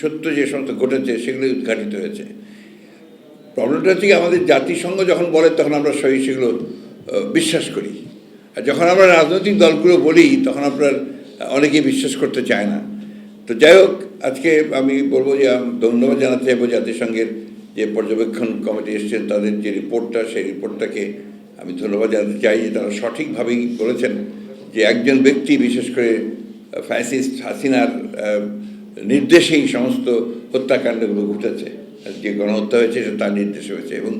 সত্য যে সমস্ত ঘটেছে সেগুলি উদ্ঘাটিত হয়েছে। প্রবলেমটা হচ্ছে আমাদের জাতিসংঘ যখন বলে তখন আমরা সবাই সেগুলো বিশ্বাস করি, আর যখন আমরা রাজনৈতিক দলগুলো বলি তখন আপনার অনেকেই বিশ্বাস করতে চায় না। তো যাই হোক, আজকে আমি বলবো যে ধন্যবাদ জানাতে চাইবো জাতিসংঘের যে পর্যবেক্ষণ কমিটি এসেছেন, তাদের যে রিপোর্টটা, সেই রিপোর্টটাকে আমি ধন্যবাদ জানাতে চাই যে তারা সঠিকভাবেই বলেছেন যে একজন ব্যক্তি, বিশেষ করে ফ্যাসিস্ট হাসিনার নির্দেশেই সমস্ত হত্যাকাণ্ডগুলো ঘটেছে। যে গণহত্যা হয়েছে সেটা তার নির্দেশে হয়েছে, এবং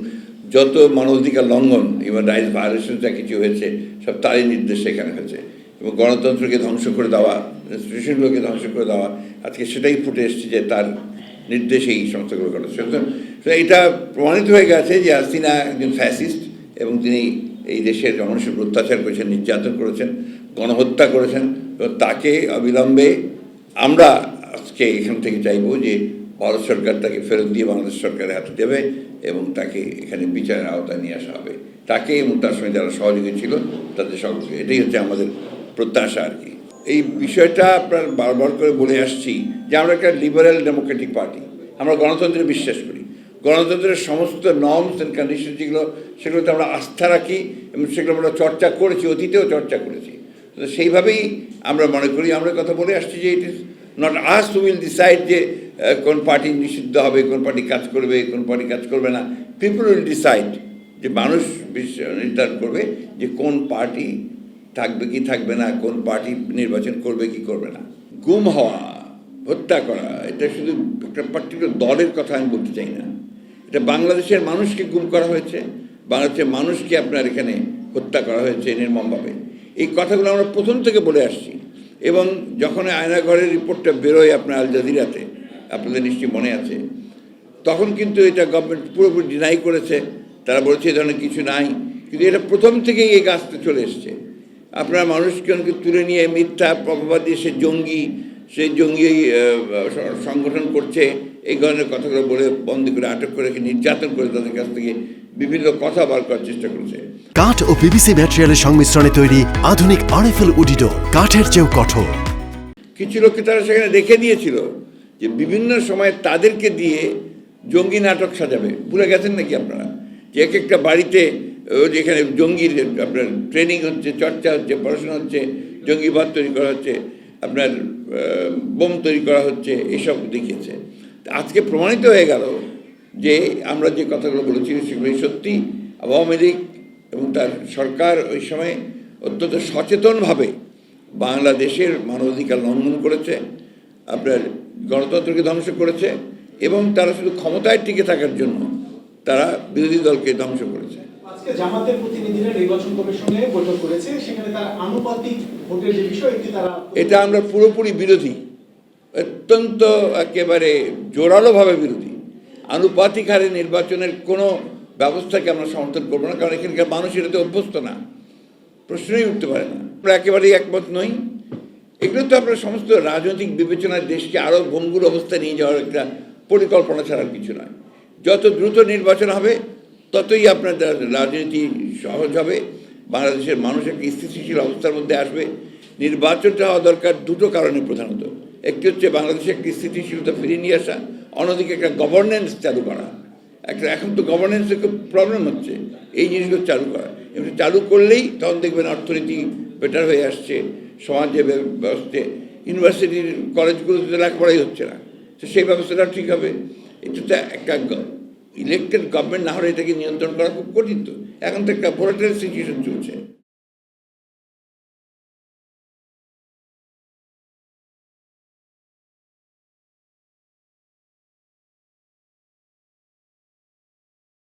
যত মানবাধিকার লঙ্ঘন, হিউম্যান রাইটস ভায়োলেশন যা কিছু হয়েছে সব তারই নির্দেশে এখানে হয়েছে। এবং গণতন্ত্রকে ধ্বংস করে দেওয়া, ইনস্টিটিউশনগুলোকে ধ্বংস করে দেওয়া, আজকে সেটাই ফুটে এসছে যে তার নির্দেশেই এই সমস্তগুলো ঘটেছে। এটা প্রমাণিত হয়ে গেছে যে হাসিনা একজন ফ্যাসিস্ট, এবং তিনি এই দেশের মানুষের অত্যাচার করেছেন, নির্যাতন করেছেন, গণহত্যা করেছেন। তো তাকে অবিলম্বে আমরা আজকে এখান থেকে চাইব যে ভারত সরকার তাকে ফেরত দিয়ে বাংলাদেশ সরকারের হাতে দেবে এবং তাকে এখানে বিচারের আওতায় নিয়ে আসা হবে, তাকে এবং তার সঙ্গে যারা সহযোগী ছিল তাদের সকলকে। এটাই হচ্ছে আমাদের প্রত্যাশা আর কি। এই বিষয়টা আপনার বারবার করে বলে আসছি যে আমরা একটা লিবারেল ডেমোক্রেটিক পার্টি, আমরা গণতন্ত্রে বিশ্বাস করি। গণতন্ত্রের সমস্ত নর্মস অ্যান্ড কন্ডিশন যেগুলো, সেগুলোতে আমরা আস্থা রাখি এবং সেগুলো আমরা চর্চা করেছি, অতীতেও চর্চা করেছি। তো সেইভাবেই আমরা মনে করি, আমরা কথা বলে আসছি যে it is not us who will decide যে কোন পার্টি নিষিদ্ধ হবে, কোন পার্টি কাজ করবে, কোন পার্টি কাজ করবে না। পিপল উইল ডিসাইড, যে মানুষ নির্ধারণ করবে যে কোন পার্টি থাকবে কি থাকবে না, কোন পার্টি নির্বাচন করবে কি করবে না। গুম হওয়া, হত্যা করা, এটা শুধু একটা পার্টিকুলার দলের কথা আমি বলতে চাই না, এটা বাংলাদেশের মানুষকে গুম করা হয়েছে, বাংলাদেশের মানুষকে আপনার এখানে হত্যা করা হয়েছে নির্মমভাবে। এই কথাগুলো আমরা প্রথম থেকে বলে আসছি, এবং যখন আয়নাঘরের রিপোর্টটা বেরোয় আপনার আল জাজিরাতে, আপনাদের নিশ্চয়ই মনে আছে, তখন কিন্তু এটা গভর্নমেন্ট পুরোপুরি ডিনাই করেছে। তারা বলেছে এই ধরনের কিছু নাই, কিন্তু এটা প্রথম থেকেই এই গাছটা চলে এসছে। আপনারা মানুষকে তুলে নিয়ে মিথ্যা প্রভাবাদ দিয়ে সে জঙ্গি সংগঠন করছে, এই ধরনের কথাগুলো বলে বন্দি করে, আটক করে, নির্যাতন করে তাদের কাছ থেকে বিভিন্ন কথা বার করার চেষ্টা করেছে। কাঠ ও পিভিসি ম্যাটেরিয়ালের সংমিশ্রণে তৈরি আধুনিক আরএফএল উডিডোর, কাঠের চেয়েও কঠোর। কিছু লোককে তারা সেখানে রেখে দিয়েছিল যে বিভিন্ন সময় তাদেরকে দিয়ে জঙ্গি নাটক সাজাবে। ভুলে গেছেন নাকি আপনারা যে এক একটা বাড়িতে যেখানে জঙ্গির আপনার ট্রেনিং হচ্ছে, চর্চা হচ্ছে, পড়াশোনা হচ্ছে, জঙ্গিবাদ তৈরি করা হচ্ছে, আপনার বোম তৈরি করা হচ্ছে, এসব দেখিয়েছে। আজকে প্রমাণিত হয়ে গেল যে আমরা যে কথাগুলো বলেছি সেগুলোই সত্যি। আওয়ামী লীগ এবং তার সরকার ওই সময় অত্যন্ত সচেতনভাবে বাংলাদেশের মানবাধিকার লঙ্ঘন করেছে, আপনার গণতন্ত্রকে ধ্বংস করেছে, এবং তারা শুধু ক্ষমতায় টিকে থাকার জন্য তারা বিরোধী দলকে ধ্বংস করেছে। আজকে জামাতের প্রতিনিধিরা নির্বাচন কমিশনে বৈঠক করেছে, সেখানে তারা আনুপাতিক ভোটের যে বিষয়টি এটা আমরা পুরোপুরি বিরোধী, অত্যন্ত একেবারে জোরালোভাবে বিরোধী। আনুপাতিক হারে নির্বাচনের কোনো ব্যবস্থাকে আমরা সমর্থন করবো না, কারণ এখানকার মানুষ এটাতে অভ্যস্ত না, প্রশ্নই উঠতে পারে না। আমরা একেবারেই একমত নই। এগুলো তো আপনার সমস্ত রাজনৈতিক বিবেচনায় দেশকে আরও ভঙ্গুর অবস্থা নিয়ে যাওয়ার একটা পরিকল্পনা ছাড়ার কিছু নয়। যত দ্রুত নির্বাচন হবে ততই আপনার রাজনীতি সহজ হবে, বাংলাদেশের মানুষ একটা স্থিতিশীল অবস্থার মধ্যে আসবে। নির্বাচনটা হওয়া দরকার দুটো কারণে প্রধানত। একটি হচ্ছে বাংলাদেশে একটি স্থিতিশীলতা ফিরিয়ে নিয়ে আসা, অন্যদিকে একটা গভর্নেন্স চালু করা। এখন তো গভর্নেন্সের খুব প্রবলেম হচ্ছে, এই জিনিসগুলো চালু করা। এবং চালু করলেই তখন দেখবেন অর্থনীতি বেটার হয়ে আসছে, সমাজে ব্যবস্থা, ইউনিভার্সিটির কলেজগুলোতে লেখাপড়াই হচ্ছে না, তো সেই ব্যবস্থাটা ঠিক হবে। এটা একটা ইলেক্টেড গভর্নমেন্ট না হলে এটাকে নিয়ন্ত্রণ করা খুব কঠিন। তো এখন তো একটা ভোলাটাইল সিচুয়েশন চলছে।